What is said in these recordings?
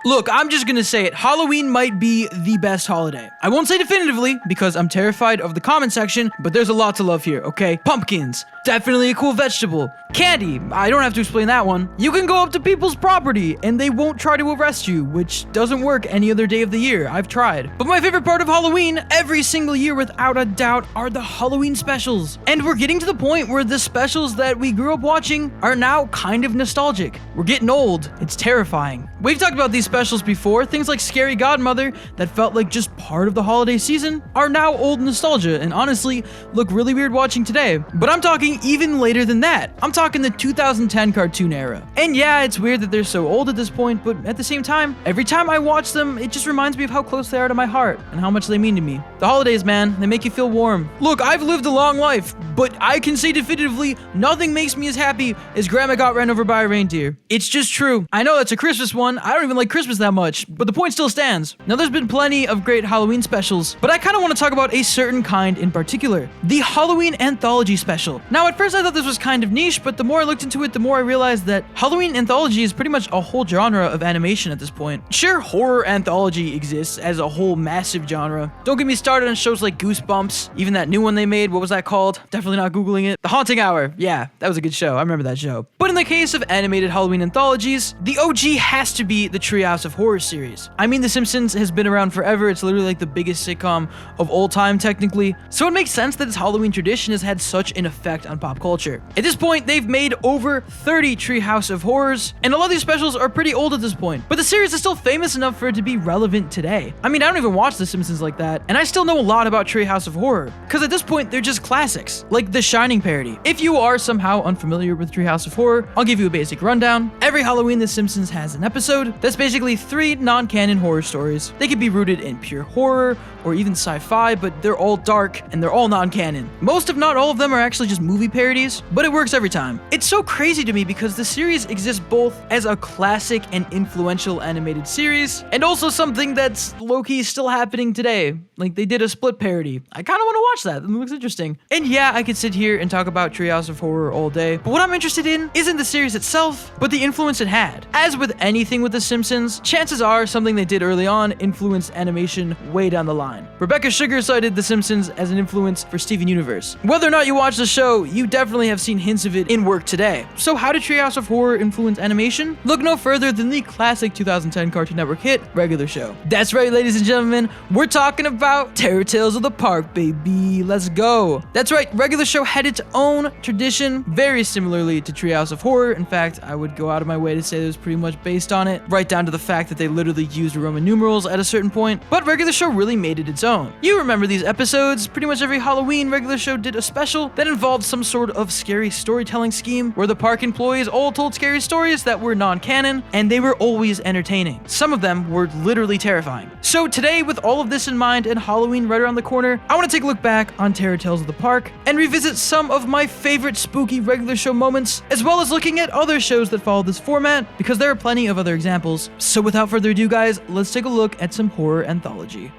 Look, I'm just gonna say it. Halloween might be the best holiday. I won't say definitively because I'm terrified of the comment section, but there's a lot to love here, okay? Pumpkins, definitely a cool vegetable. Candy, I don't have to explain that one. You can go up to people's property and they won't try to arrest you, which doesn't work any other day of the year. I've tried. But my favorite part of Halloween, every single year without a doubt, are the Halloween specials. And we're getting to the point where the specials that we grew up watching are now kind of nostalgic. We're getting old. It's terrifying. We've talked about these specials before. Things like Scary Godmother that felt like just part of the holiday season are now old nostalgia and honestly look really weird watching today. But I'm talking even later than that. I'm talking the 2010 cartoon era. And yeah, it's weird that they're so old at this point, but at the same time, every time I watch them, it just reminds me of how close they are to my heart and how much they mean to me. The holidays, man, they make you feel warm. Look, I've lived a long life, but I can say definitively nothing makes me as happy as Grandma got ran over by a reindeer. It's just true. I know that's a Christmas one. I don't even like Christmas that much, but the point still stands. Now, there's been plenty of great Halloween specials, but I kind of want to talk about a certain kind in particular, the Halloween anthology special. Now, at first I thought this was kind of niche, but the more I looked into it, the more I realized that Halloween anthology is pretty much a whole genre of animation at this point. Sure, horror anthology exists as a whole massive genre. Don't get me started on shows like Goosebumps, even that new one they made, what was that called? Definitely not Googling it. The Haunting Hour. Yeah, that was a good show. I remember that show. But in the case of animated Halloween anthologies, the OG has to be the Treehouse of Horror series. I mean, The Simpsons has been around forever. It's literally like the biggest sitcom of all time, technically. So it makes sense that its Halloween tradition has had such an effect on pop culture. At this point, they've made over 30 Treehouse of Horrors, and a lot of these specials are pretty old at this point. But the series is still famous enough for it to be relevant today. I mean, I don't even watch The Simpsons like that, and I still know a lot about Treehouse of Horror, because at this point, they're just classics, like the Shining parody. If you are somehow unfamiliar with Treehouse of Horror, I'll give you a basic rundown. Every Halloween, The Simpsons has an episode that's basically 3 non-canon horror stories. They could be rooted in pure horror or even sci-fi, but they're all dark and they're all non-canon. Most, if not all of them, are actually just movie parodies, but it works every time. It's so crazy to me because the series exists both as a classic and influential animated series, and also something that's low-key still happening today. Like, they did a Split parody. I kind of want to watch that. It looks interesting. And yeah, I could sit here and talk about Treehouse of Horror all day, but what I'm interested in isn't the series itself, but the influence it had. As with anything with The Simpsons, chances are something they did early on influenced animation way down the line. Rebecca Sugar cited The Simpsons as an influence for Steven Universe. Whether or not you watch the show, you definitely have seen hints of it in work today. So how did Treehouse of Horror influence animation? Look no further than the classic 2010 Cartoon Network hit, Regular Show. That's right, ladies and gentlemen, we're talking about Terror Tales of the Park, baby. Let's go. That's right, Regular Show had its own tradition, very similarly to Treehouse of Horror. In fact, I would go out of my way to say it was pretty much based on it, right down to the fact that they literally used Roman numerals at a certain point, but Regular Show really made it its own. You remember these episodes. Pretty much every Halloween, Regular Show did a special that involved some sort of scary storytelling scheme where the park employees all told scary stories that were non-canon, and they were always entertaining. Some of them were literally terrifying. So today, with all of this in mind and Halloween right around the corner, I want to take a look back on Terror Tales of the Park and revisit some of my favorite spooky Regular Show moments, as well as looking at other shows that follow this format, because there are plenty of other examples. So without further ado, guys, let's take a look at some horror anthology.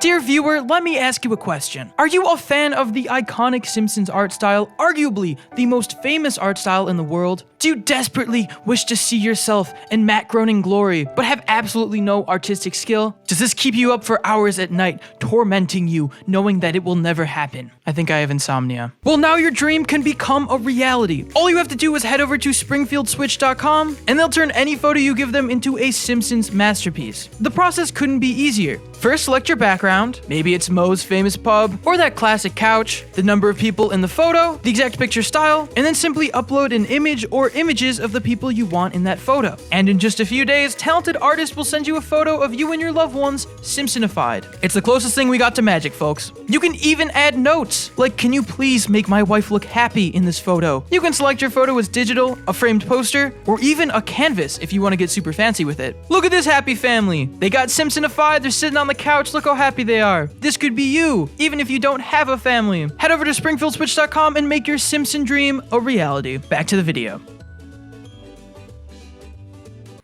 Dear viewer, let me ask you a question. Are you a fan of the iconic Simpsons art style, arguably the most famous art style in the world? Do you desperately wish to see yourself in Matt Groening glory, but have absolutely no artistic skill? Does this keep you up for hours at night, tormenting you, knowing that it will never happen? I think I have insomnia. Well, now your dream can become a reality. All you have to do is head over to springfieldswitch.com, and they'll turn any photo you give them into a Simpsons masterpiece. The process couldn't be easier. First, select your background. Maybe it's Moe's famous pub, or that classic couch, the number of people in the photo, the exact picture style, and then simply upload an image or images of the people you want in that photo. And in just a few days, talented artists will send you a photo of you and your loved ones Simpsonified. It's the closest thing we got to magic, folks. You can even add notes, like, can you please make my wife look happy in this photo? You can select your photo as digital, a framed poster, or even a canvas if you want to get super fancy with it. Look at this happy family. They got Simpsonified, they're sitting on the couch, look how happy they are. This could be you, even if you don't have a family. Head over to springfieldswitch.com and make your Simpson dream a reality. Back to the video.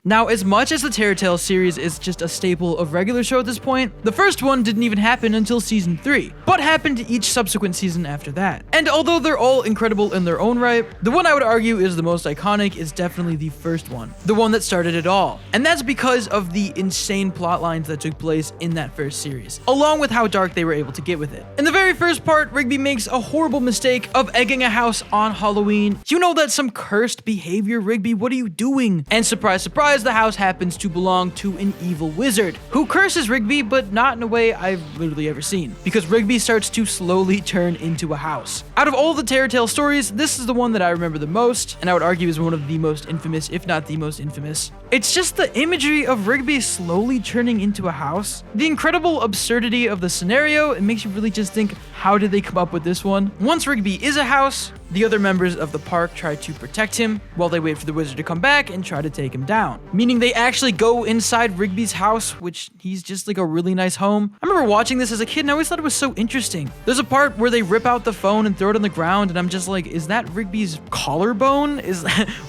Now, as much as the Terror Tales series is just a staple of regular show at this point, the first one didn't even happen until season 3, but happened each subsequent season after that. And although they're all incredible in their own right, the one I would argue is the most iconic is definitely the first one, the one that started it all. And that's because of the insane plot lines that took place in that first series, along with how dark they were able to get with it. In the very first part, Rigby makes a horrible mistake of egging a house on Halloween. You know that's some cursed behavior, Rigby, what are you doing? And surprise, surprise, the house happens to belong to an evil wizard who curses Rigby, but not in a way I've literally ever seen, because Rigby starts to slowly turn into a house. Out of all the Terror Tale stories, this is the one that I remember the most, and I would argue is one of the most infamous, if not the most infamous. It's just the imagery of Rigby slowly turning into a house. The incredible absurdity of the scenario, it makes you really just think, how did they come up with this one? Once Rigby is a house, the other members of the park try to protect him while they wait for the wizard to come back and try to take him down. Meaning they actually go inside Rigby's house, which he's just like a really nice home. I remember watching this as a kid and I always thought it was so interesting. There's a part where they rip out the phone and throw it on the ground and I'm just like, is that Rigby's collarbone?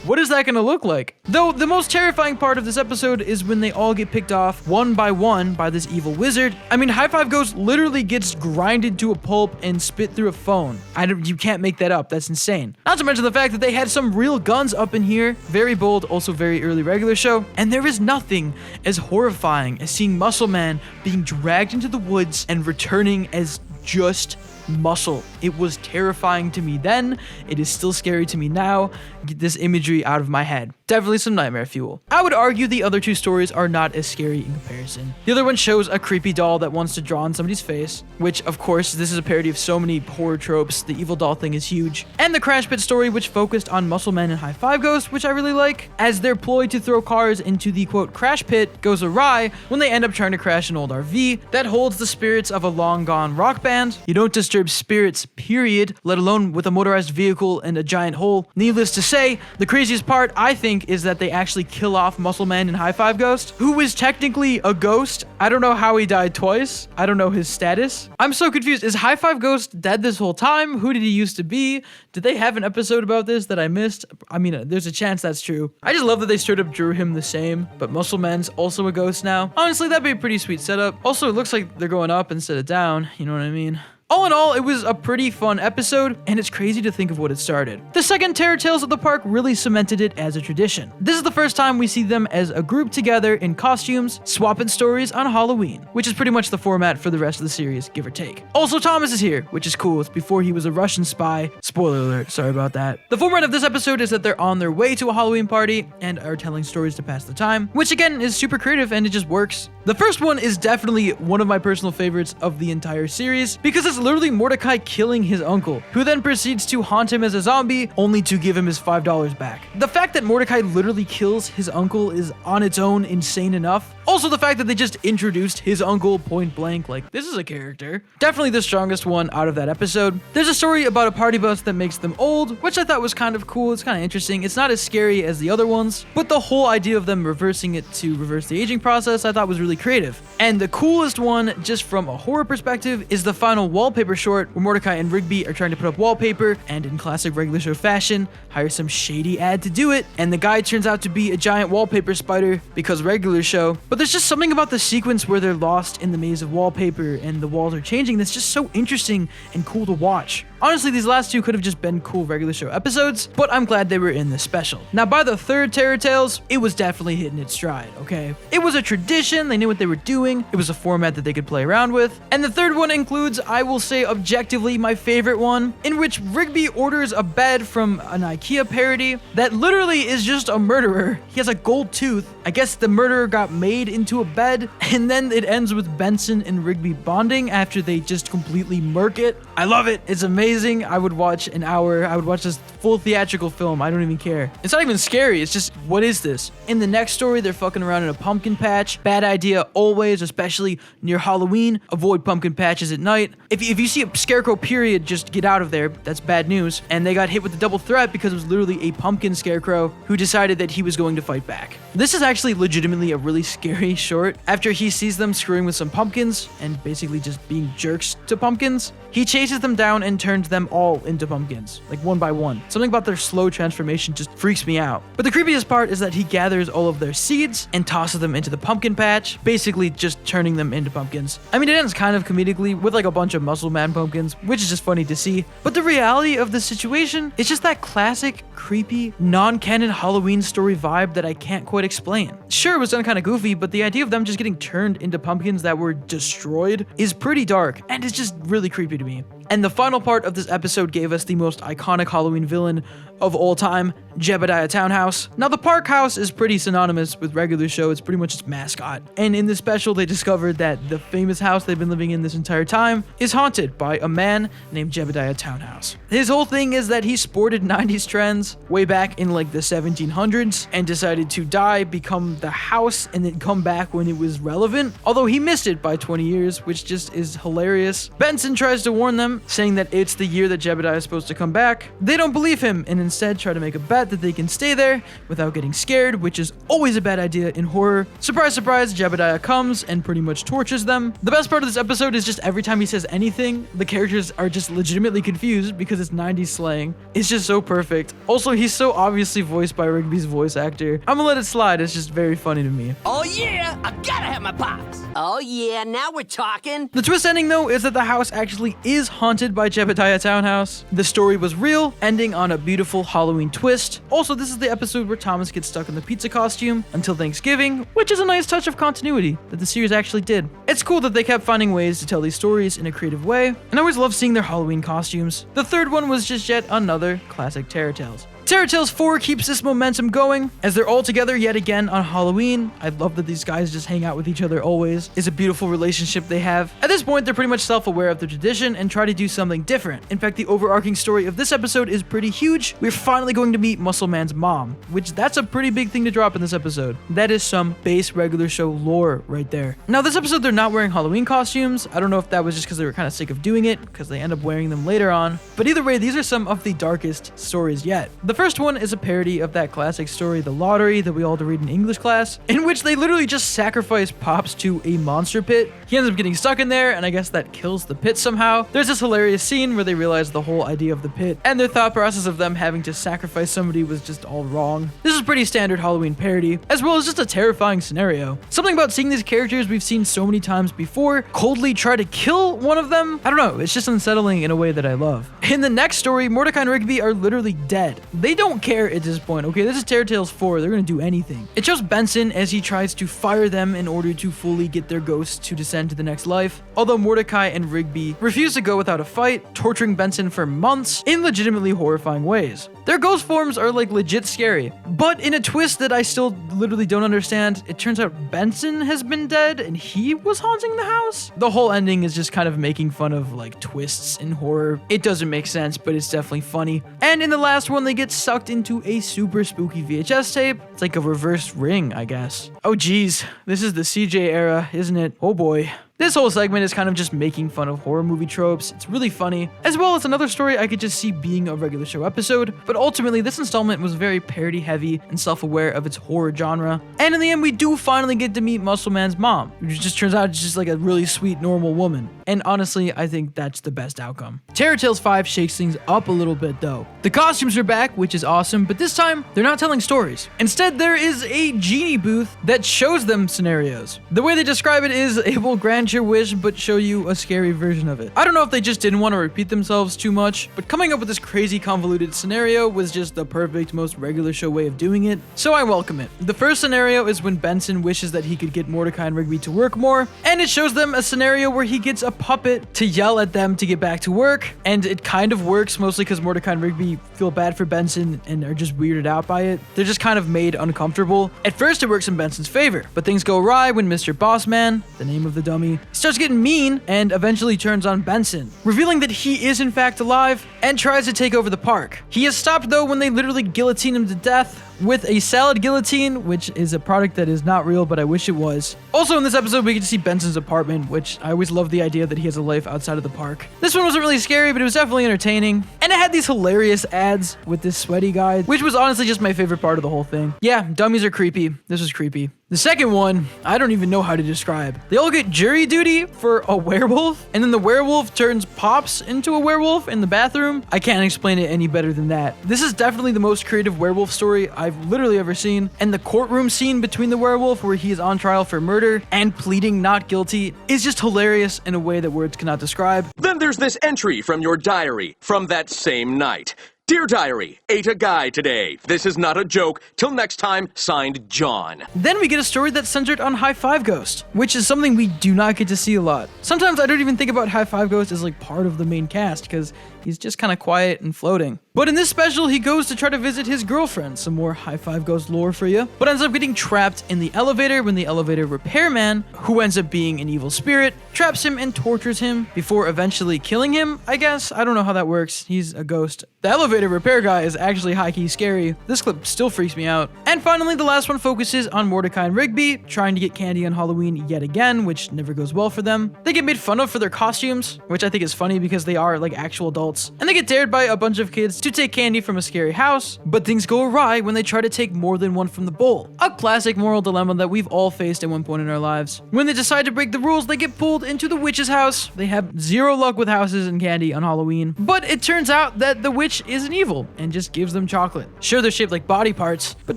What is that gonna look like? Though the most terrifying part of this episode is when they all get picked off one by this evil wizard. I mean, High Five Ghost literally gets grinded to a pulp and spit through a phone. You can't make that up. That's insane. Not to mention the fact that they had some real guns up in here. Very bold, also very early regular show. And there is nothing as horrifying as seeing Muscle Man being dragged into the woods and returning as just muscle. It was terrifying to me then. It is still scary to me now. Get this imagery out of my head. Definitely some nightmare fuel. I would argue the other two stories are not as scary in comparison. The other one shows a creepy doll that wants to draw on somebody's face, which of course this is a parody of so many horror tropes. The evil doll thing is huge. And the Crash Pit story, which focused on Muscle Man and High Five Ghost, which I really like, as their ploy to throw cars into the quote crash pit goes awry when they end up trying to crash an old RV that holds the spirits of a long gone rock band. You don't disturb spirits, period, let alone with a motorized vehicle and a giant hole. Needless to say, the craziest part, I think, is that they actually kill off Muscle Man and High Five Ghost, who is technically a ghost. I don't know how he died twice. I don't know his status. I'm so confused. Is High Five Ghost dead this whole time? Who did he used to be? Did they have an episode about this that I missed? I mean, there's a chance that's true. I just love that they straight up drew him the same, but Muscle Man's also a ghost now. Honestly, that'd be a pretty sweet setup. Also, it looks like they're going up instead of down. You know what I mean? All in all, it was a pretty fun episode, and it's crazy to think of what it started. The second Terror Tales of the Park really cemented it as a tradition. This is the first time we see them as a group together in costumes, swapping stories on Halloween, which is pretty much the format for the rest of the series, give or take. Also, Thomas is here, which is cool. It's before he was a Russian spy. Spoiler alert, sorry about that. The format of this episode is that they're on their way to a Halloween party and are telling stories to pass the time, which again is super creative and it just works. The first one is definitely one of my personal favorites of the entire series because it's literally Mordecai killing his uncle, who then proceeds to haunt him as a zombie only to give him his $5 back. The fact that Mordecai literally kills his uncle is on its own insane enough. Also, the fact that they just introduced his uncle point blank, like, this is a character. Definitely the strongest one out of that episode. There's a story about a party bus that makes them old, which I thought was kind of cool. It's kind of interesting. It's not as scary as the other ones, but the whole idea of them reversing it to reverse the aging process I thought was really creative. And the coolest one, just from a horror perspective, is the final wallpaper short where Mordecai and Rigby are trying to put up wallpaper and in classic regular show fashion, hire some shady ad to do it, and the guy turns out to be a giant wallpaper spider because regular show. But there's just something about the sequence where they're lost in the maze of wallpaper and the walls are changing that's just so interesting and cool to watch. Honestly, these last two could have just been cool regular show episodes, but I'm glad they were in this special. Now, by the third Terror Tales, it was definitely hitting its stride, okay? It was a tradition, they knew what they were doing, it was a format that they could play around with, and the third one includes, I will say objectively, my favorite one, in which Rigby orders a bed from an IKEA parody that literally is just a murderer. He has a gold tooth. I guess the murderer got made into a bed, and then it ends with Benson and Rigby bonding after they just completely murk it. I love it. It's amazing. I would watch an hour. I would watch this full theatrical film. I don't even care. It's not even scary. It's just, what is this? In the next story, they're fucking around in a pumpkin patch. Bad idea always, especially near Halloween. Avoid pumpkin patches at night. If you see a scarecrow, period, just get out of there. That's bad news. And they got hit with a double threat because it was literally a pumpkin scarecrow who decided that he was going to fight back. This is actually legitimately a really scary short. After he sees them screwing with some pumpkins and basically just being jerks to pumpkins, he chases them down and turns turns them all into pumpkins, like one by one. Something about their slow transformation just freaks me out. But the creepiest part is that he gathers all of their seeds and tosses them into the pumpkin patch, basically just turning them into pumpkins. I mean, it ends kind of comedically with like a bunch of muscle man pumpkins, which is just funny to see. But the reality of the situation is just that classic, creepy, non-canon Halloween story vibe that I can't quite explain. Sure, it was done kind of goofy, but the idea of them just getting turned into pumpkins that were destroyed is pretty dark, and it's just really creepy to me. And the final part of this episode gave us the most iconic Halloween villain of all time, Jebediah Townhouse. Now, the park house is pretty synonymous with regular show. It's pretty much its mascot. And in this special, they discovered that the famous house they've been living in this entire time is haunted by a man named Jebediah Townhouse. His whole thing is that he sported 90s trends way back in like the 1700s and decided to die, become the house, and then come back when it was relevant. Although he missed it by 20 years, which just is hilarious. Benson tries to warn them, saying that it's the year that Jebediah is supposed to come back. They don't believe him and instead try to make a bet that they can stay there without getting scared, which is always a bad idea in horror. Surprise, surprise, Jebediah comes and pretty much torches them. The best part of this episode is just every time he says anything, the characters are just legitimately confused because it's 90s slang. It's just so perfect. Also, he's so obviously voiced by Rigby's voice actor. I'm gonna let it slide. It's just very funny to me. Oh yeah, I gotta have my pops. Oh yeah, now we're talking. The twist ending though is that the house actually is haunted by Jebediah Townhouse. The story was real, ending on a beautiful Halloween twist. Also, this is the episode where Thomas gets stuck in the pizza costume until Thanksgiving, which is a nice touch of continuity that the series actually did. It's cool that they kept finding ways to tell these stories in a creative way, and I always love seeing their Halloween costumes. The third one was just yet another classic Terror Tales. Terror Tales 4 keeps this momentum going as they're all together yet again on Halloween. I love that these guys just hang out with each other always. It's a beautiful relationship they have. At this point, they're pretty much self-aware of the tradition and try to do something different. In fact, the overarching story of this episode is pretty huge. We're finally going to meet Muscle Man's mom, which that's a pretty big thing to drop in this episode. That is some base regular show lore right there. Now, this episode, they're not wearing Halloween costumes. I don't know if that was just because they were kind of sick of doing it, because they end up wearing them later on. But either way, these are some of the darkest stories yet. The first one is a parody of that classic story, The Lottery, that we all had to read in English class, in which they literally just sacrifice Pops to a monster pit. He ends up getting stuck in there, and I guess that kills the pit somehow. There's this hilarious scene where they realize the whole idea of the pit, and their thought process of them having to sacrifice somebody was just all wrong. This is pretty standard Halloween parody, as well as just a terrifying scenario. Something about seeing these characters we've seen so many times before coldly try to kill one of them. I don't know, it's just unsettling in a way that I love. In the next story, Mordecai and Rigby are literally dead. They don't care at this point. Okay, this is Terror Tales 4. They're gonna do anything. It shows Benson as he tries to fire them in order to fully get their ghosts to descend to the next life. Although Mordecai and Rigby refuse to go without a fight, torturing Benson for months in legitimately horrifying ways. Their ghost forms are like legit scary, but in a twist that I still literally don't understand, it turns out Benson has been dead and he was haunting the house. The whole ending is just kind of making fun of like twists in horror. It doesn't make sense, but it's definitely funny. And in the last one, they get sucked into a super spooky VHS tape. It's like a reverse Ring, I guess. Oh geez, this is the CJ era, isn't it? Oh boy. This whole segment is kind of just making fun of horror movie tropes. It's really funny, as well as another story I could just see being a regular show episode, but ultimately this installment was very parody heavy and self-aware of its horror genre. And in the end, we do finally get to meet Muscle Man's mom, which just turns out it's just like a really sweet, normal woman. And honestly, I think that's the best outcome. Terror Tales 5 shakes things up a little bit though. The costumes are back, which is awesome, but this time, they're not telling stories. Instead, there is a genie booth that shows them scenarios. The way they describe it is, it will grant your wish, but show you a scary version of it. I don't know if they just didn't want to repeat themselves too much, but coming up with this crazy convoluted scenario was just the perfect, most regular show way of doing it, so I welcome it. The first scenario is when Benson wishes that he could get Mordecai and Rigby to work more, and it shows them a scenario where he gets a puppet to yell at them to get back to work, and it kind of works, mostly because Mordecai and Rigby feel bad for Benson and are just weirded out by it. They're just kind of made uncomfortable. At first, it works in Benson's favor, but things go awry when Mr. Bossman, the name of the dummy, starts getting mean and eventually turns on Benson, revealing that he is in fact alive and tries to take over the park. He is stopped though when they literally guillotine him to death, with a salad guillotine, which is a product that is not real, but I wish it was. Also in this episode, we get to see Benson's apartment, which I always love the idea that he has a life outside of the park. This one wasn't really scary, but it was definitely entertaining. And it had these hilarious ads with this sweaty guy, which was honestly just my favorite part of the whole thing. Yeah, dummies are creepy. This was creepy. The second one, I don't even know how to describe. They all get jury duty for a werewolf, and then the werewolf turns Pops into a werewolf in the bathroom. I can't explain it any better than that. This is definitely the most creative werewolf story I've literally ever seen, and the courtroom scene between the werewolf where he is on trial for murder and pleading not guilty is just hilarious in a way that words cannot describe. Then there's this entry from your diary from that same night. Dear Diary, ate a guy today. This is not a joke. Till next time, signed John. Then we get a story that's centered on High Five Ghost, which is something we do not get to see a lot. Sometimes I don't even think about High Five Ghost as like part of the main cast because he's just kind of quiet and floating. But in this special, he goes to try to visit his girlfriend. Some more High Five Ghost lore for you. But ends up getting trapped in the elevator when the elevator repairman, who ends up being an evil spirit, traps him and tortures him before eventually killing him, I guess. I don't know how that works. He's a ghost. The elevator repair guy is actually high-key scary. This clip still freaks me out. And finally, the last one focuses on Mordecai and Rigby trying to get candy on Halloween yet again, which never goes well for them. They get made fun of for their costumes, which I think is funny because they are like actual adults. And they get dared by a bunch of kids to take candy from a scary house, but things go awry when they try to take more than one from the bowl. A classic moral dilemma that we've all faced at one point in our lives. When they decide to break the rules, they get pulled into the witch's house. They have zero luck with houses and candy on Halloween, but it turns out that the witch isn't evil and just gives them chocolate. Sure, they're shaped like body parts, but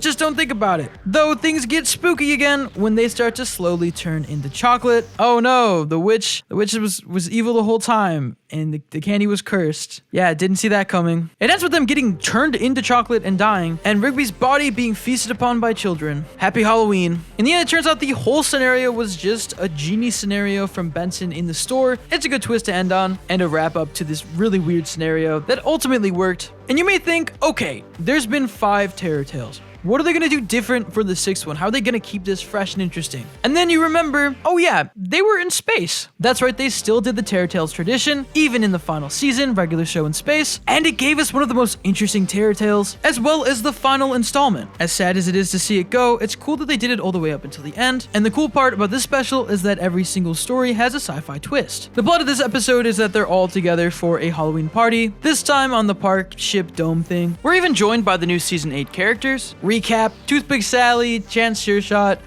just don't think about it. Though things get spooky again when they start to slowly turn into chocolate. Oh no, the witch was evil the whole time, and the candy was cursed. Yeah, didn't see that coming. It ends with them getting turned into chocolate and dying, and Rigby's body being feasted upon by children. Happy Halloween. In the end, it turns out the whole scenario was just a genie scenario from Benson in the store. It's a good twist to end on, and a wrap up to this really weird scenario that ultimately worked. And you may think, okay, there's been 5 Terror Tales. What are they going to do different for the 6th one? How are they going to keep this fresh and interesting? And then you remember, oh yeah, they were in space. That's right, they still did the Terror Tales tradition, even in the final season, regular show in space, and it gave us one of the most interesting Terror Tales, as well as the final installment. As sad as it is to see it go, it's cool that they did it all the way up until the end, and the cool part about this special is that every single story has a sci-fi twist. The plot of this episode is that they're all together for a Halloween party, this time on the park ship dome thing. We're even joined by the new season 8 characters. Recap, Toothpick Sally, Chance Sure.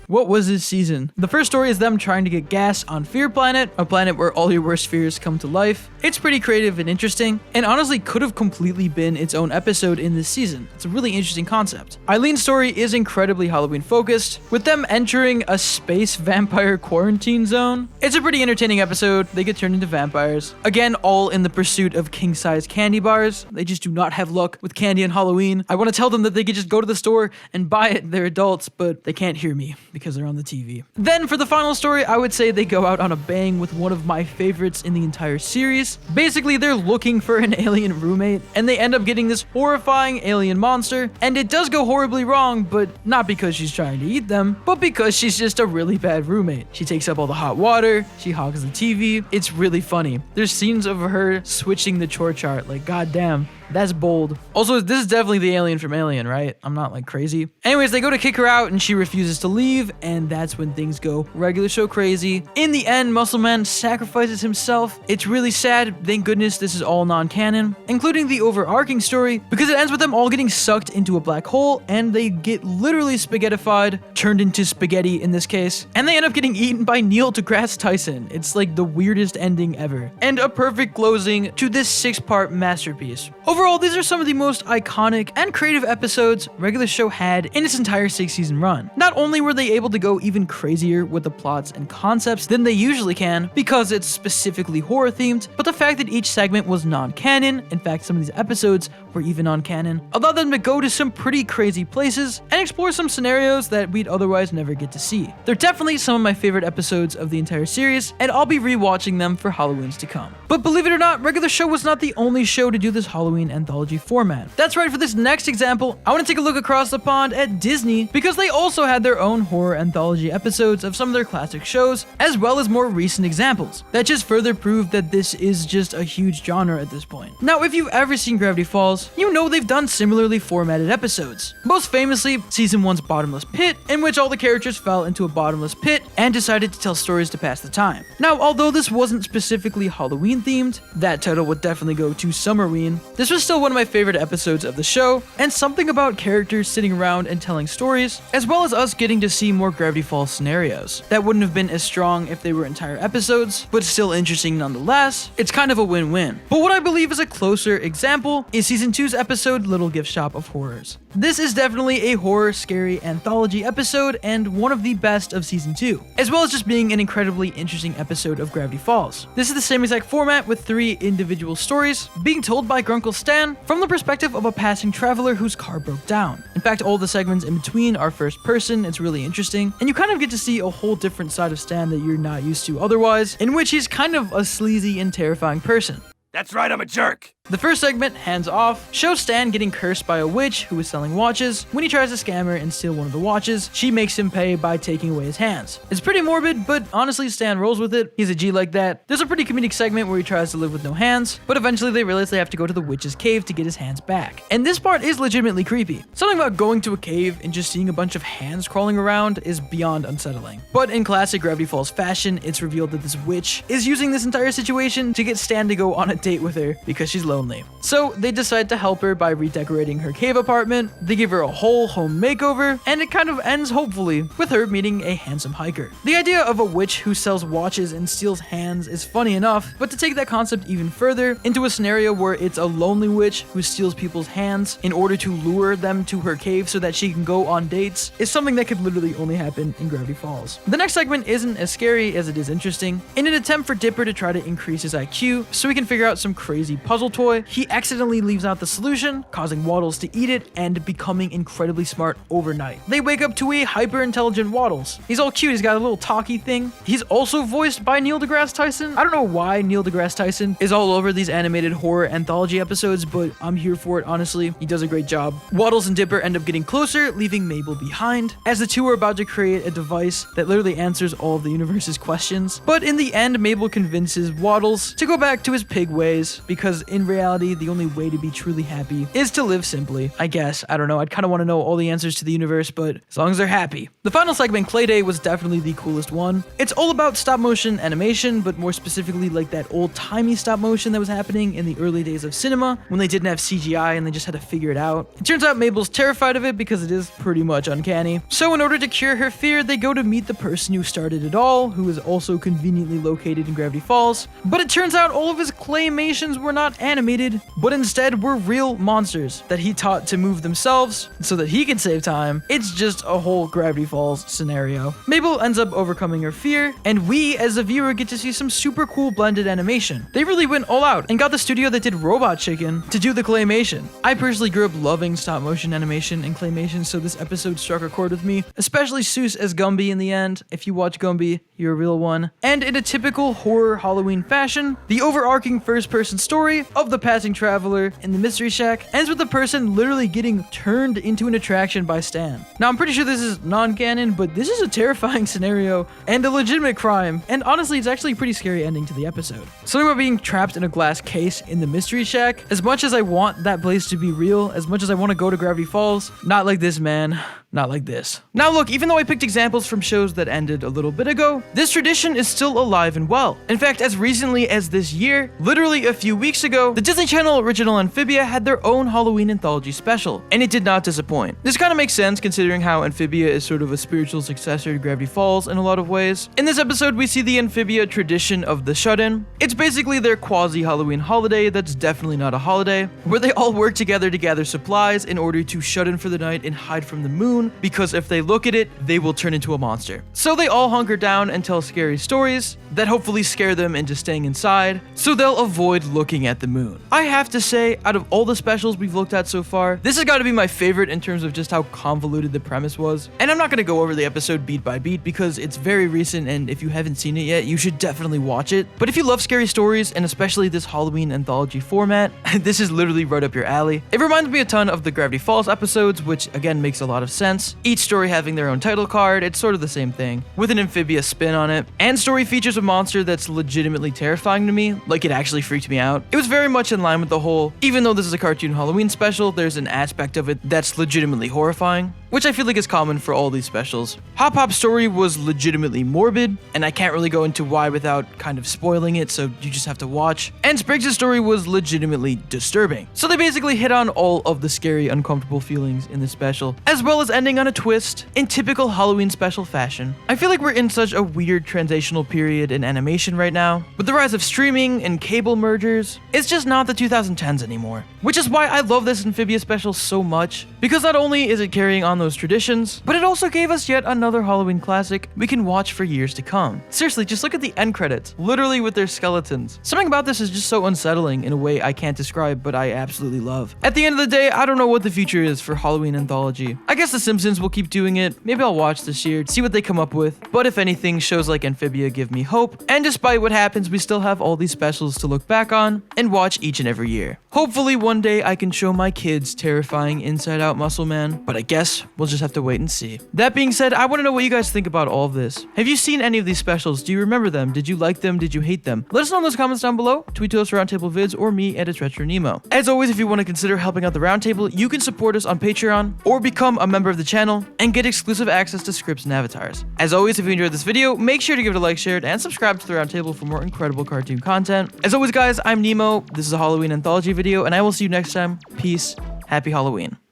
What was this season? The first story is them trying to get gas on Fear Planet, a planet where all your worst fears come to life. It's pretty creative and interesting, and honestly could have completely been its own episode in this season. It's a really interesting concept. Eileen's story is incredibly Halloween focused, with them entering a space vampire quarantine zone. It's a pretty entertaining episode. They get turned into vampires. Again, all in the pursuit of king-size candy bars. They just do not have luck with candy on Halloween. I want to tell them that they could just go to the store and buy it. They're adults, but they can't hear me because they're on the TV. Then for the final story, I would say they go out on a bang with one of my favorites in the entire series. Basically, they're looking for an alien roommate, and they end up getting this horrifying alien monster, and it does go horribly wrong, but not because she's trying to eat them, but because she's just a really bad roommate. She takes up all the hot water, she hogs the TV. It's really funny. There's scenes of her switching the chore chart, like goddamn. That's bold. Also, this is definitely the alien from Alien, right? I'm not like crazy. Anyways, they go to kick her out and she refuses to leave, and that's when things go regular show crazy. In the end, Muscle Man sacrifices himself. It's really sad. Thank goodness this is all non-canon, including the overarching story, because it ends with them all getting sucked into a black hole and they get literally spaghettified, turned into spaghetti in this case, and they end up getting eaten by Neil deGrasse Tyson. It's like the weirdest ending ever, and a perfect closing to this 6-part masterpiece. Overall, these are some of the most iconic and creative episodes regular show had in its entire 6-season run. Not only were they able to go even crazier with the plots and concepts than they usually can, because it's specifically horror themed, but the fact that each segment was non-canon, in fact some of these episodes were even non-canon, allowed them to go to some pretty crazy places and explore some scenarios that we'd otherwise never get to see. They're definitely some of my favorite episodes of the entire series, and I'll be rewatching them for Halloweens to come. But believe it or not, regular show was not the only show to do this Halloween anthology format. That's right, for this next example, I want to take a look across the pond at Disney, because they also had their own horror anthology episodes of some of their classic shows, as well as more recent examples that just further prove that this is just a huge genre at this point. Now, if you've ever seen Gravity Falls, Falls, you know they've done similarly formatted episodes. Most famously, Season 1's Bottomless Pit, in which all the characters fell into a bottomless pit and decided to tell stories to pass the time. Now, although this wasn't specifically Halloween themed, that title would definitely go to Summerween, this was still one of my favorite episodes of the show, and something about characters sitting around and telling stories, as well as us getting to see more Gravity Falls scenarios. That wouldn't have been as strong if they were entire episodes, but still interesting nonetheless. It's kind of a win-win. But what I believe is a closer example is Season 2's episode Little Gift Shop of Horrors. This is definitely a horror scary anthology episode and one of the best of Season 2, as well as just being an incredibly interesting episode of Gravity Falls. This is the same exact format with 3 individual stories being told by Grunkle Stan from the perspective of a passing traveler whose car broke down. In fact, all the segments in between are first person. It's really interesting, and you kind of get to see a whole different side of Stan that you're not used to otherwise, in which he's kind of a sleazy and terrifying person. That's right, I'm a jerk. The first segment, Hands Off, shows Stan getting cursed by a witch who is selling watches. When he tries to scam her and steal one of the watches, she makes him pay by taking away his hands. It's pretty morbid, but honestly, Stan rolls with it. He's a G like that. There's a pretty comedic segment where he tries to live with no hands, but eventually they realize they have to go to the witch's cave to get his hands back. And this part is legitimately creepy. Something about going to a cave and just seeing a bunch of hands crawling around is beyond unsettling. But in classic Gravity Falls fashion, it's revealed that this witch is using this entire situation to get Stan to go on a date with her because she's lonely. So they decide to help her by redecorating her cave apartment. They give her a whole home makeover, and it kind of ends hopefully with her meeting a handsome hiker. The idea of a witch who sells watches and steals hands is funny enough, but to take that concept even further into a scenario where it's a lonely witch who steals people's hands in order to lure them to her cave so that she can go on dates is something that could literally only happen in Gravity Falls. The next segment isn't as scary as it is interesting. In an attempt for Dipper to try to increase his IQ so he can figure out some crazy puzzle toy, he accidentally leaves out the solution, causing Waddles to eat it and becoming incredibly smart overnight. They wake up to a hyper-intelligent Waddles. He's all cute, he's got a little talky thing. He's also voiced by Neil deGrasse Tyson. I don't know why Neil deGrasse Tyson is all over these animated horror anthology episodes, but I'm here for it, honestly. He does a great job. Waddles and Dipper end up getting closer, leaving Mabel behind, as the two are about to create a device that literally answers all of the universe's questions. But in the end, Mabel convinces Waddles to go back to his pig ways, because in reality, the only way to be truly happy is to live simply. I guess. I don't know. I'd kind of want to know all the answers to the universe, but as long as they're happy. The final segment, Clayday, was definitely the coolest one. It's all about stop motion animation, but more specifically like that old-timey stop motion that was happening in the early days of cinema when they didn't have CGI and they just had to figure it out. It turns out Mabel's terrified of it because it is pretty much uncanny. So in order to cure her fear, they go to meet the person who started it all, who is also conveniently located in Gravity Falls. But it turns out all of his claymations were not animated, but instead were real monsters that he taught to move themselves so that he could save time. It's just a whole Gravity Falls scenario. Mabel ends up overcoming her fear, and we as a viewer get to see some super cool blended animation. They really went all out and got the studio that did Robot Chicken to do the claymation. I personally grew up loving stop motion animation and claymation, so this episode struck a chord with me, especially Seuss as Gumby in the end. If you watch Gumby, you're a real one. And in a typical horror Halloween fashion, the overarching first-person story of the passing traveler in the Mystery Shack ends with the person literally getting turned into an attraction by Stan. Now, I'm pretty sure this is non-canon, but this is a terrifying scenario and a legitimate crime, and honestly, it's actually a pretty scary ending to the episode. Something about being trapped in a glass case in the Mystery Shack, as much as I want that place to be real, as much as I want to go to Gravity Falls, not like this, man. Not like this. Now look, even though I picked examples from shows that ended a little bit ago, this tradition is still alive and well. In fact, as recently as this year, literally a few weeks ago, the Disney Channel original Amphibia had their own Halloween anthology special, and it did not disappoint. This kind of makes sense considering how Amphibia is sort of a spiritual successor to Gravity Falls in a lot of ways. In this episode, we see the Amphibia tradition of the shut-in. It's basically their quasi-Halloween holiday that's definitely not a holiday, where they all work together to gather supplies in order to shut in for the night and hide from the moon, because if they look at it, they will turn into a monster. So they all hunker down and tell scary stories that hopefully scare them into staying inside, so they'll avoid looking at the moon. I have to say, out of all the specials we've looked at so far, this has got to be my favorite in terms of just how convoluted the premise was. And I'm not going to go over the episode beat by beat because it's very recent, and if you haven't seen it yet, you should definitely watch it. But if you love scary stories, and especially this Halloween anthology format, this is literally right up your alley. It reminds me a ton of the Gravity Falls episodes, which again makes a lot of sense. Each story having their own title card, it's sort of the same thing, with an Amphibia spin on it. And story features a monster that's legitimately terrifying to me, like it actually freaked me out. It was very much in line with the whole, even though this is a cartoon Halloween special, there's an aspect of it that's legitimately horrifying, which I feel like is common for all these specials. Hop Hop's story was legitimately morbid, and I can't really go into why without kind of spoiling it, so you just have to watch. And Spriggs' story was legitimately disturbing. So they basically hit on all of the scary, uncomfortable feelings in this special, as well as ending on a twist in typical Halloween special fashion. I feel like we're in such a weird transitional period in animation right now. With the rise of streaming and cable mergers, it's just not the 2010s anymore. Which is why I love this Amphibia special so much, because not only is it carrying on those traditions, but it also gave us yet another Halloween classic we can watch for years to come. Seriously, just look at the end credits, literally with their skeletons. Something about this is just so unsettling in a way I can't describe, but I absolutely love. At the end of the day, I don't know what the future is for Halloween anthology. I guess the Simpsons will keep doing it. Maybe I'll watch this year, see what they come up with. But if anything, shows like Amphibia give me hope. And despite what happens, we still have all these specials to look back on and watch each and every year. Hopefully one day I can show my kids terrifying Inside Out Muscle Man, but I guess we'll just have to wait and see. That being said, I want to know what you guys think about all of this. Have you seen any of these specials? Do you remember them? Did you like them? Did you hate them? Let us know in those comments down below. Tweet to us for Roundtable vids or me at @RetroNemo. As always, if you want to consider helping out the Roundtable, you can support us on Patreon or become a member of the channel and get exclusive access to scripts and avatars. As always, if you enjoyed this video, make sure to give it a like, share it, and subscribe to the Roundtable for more incredible cartoon content. As always, guys, I'm Nemo. This is a Halloween anthology video, and I will see you next time. Peace. Happy Halloween.